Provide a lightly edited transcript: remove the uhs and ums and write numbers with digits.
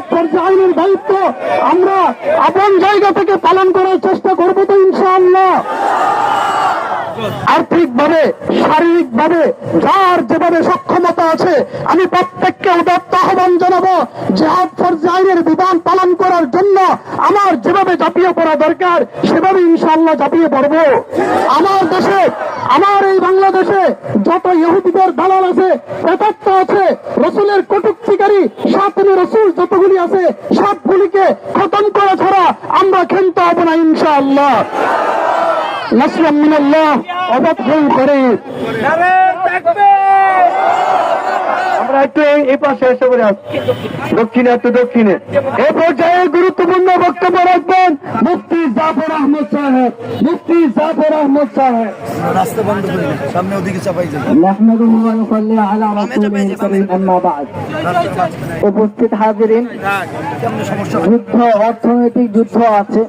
জিহাদ ফরজ আইনের দায়িত্ব আমরা আপন জায়গা থেকে পালন করার চেষ্টা করবো তো ইনশাআল্লাহ। আর্থিকভাবে শারীরিকভাবে যার যেভাবে সক্ষমতা আছে আমি প্রত্যেককে উদাত্ত আহ্বান জানাবো জিহাদ ফরজ আইনের বিধান পালন করার জন্য আমার যেভাবে ঝাঁপিয়ে পড়া দরকার সেভাবে ইনশাআল্লাহ ঝাঁপিয়ে পড়বো। আমার দেশে, আমার এই বাংলাদেশে যত ইহুদিদের দালাল আছে, প্রেতাত্ম আছে, রসুলের কটূক্তিকারী সাতনি রসুল যতগুলি আছে সবগুলিকে খতম করা ছাড়া আমরা ক্ষান্ত হব না ইনশাআল্লাহ। নাসরুম মিনাল্লাহ ওয়া ফাতহুন করিম। আমরা একটু এই পাশে এসে পড়ে আসছি, দক্ষিণে একটু দক্ষিণে। এই পর্যায়ে গুরুত্বপূর্ণ বক্তব্য রাখবেন মুফতি জাফর আহমদ সাহেব। মুফতি জাফর আহমদ সাহেব রাস্তা বন্ধ করে সামনে ওদিকে চাপাই যাবে। নাহমাদুহু ওয়া নুসাল্লি আলা রাসূলিল কারীম আম্মা বা'দ। উপস্থিত হাজিরিন, যুদ্ধ, অর্থনৈতিক যুদ্ধ আছে।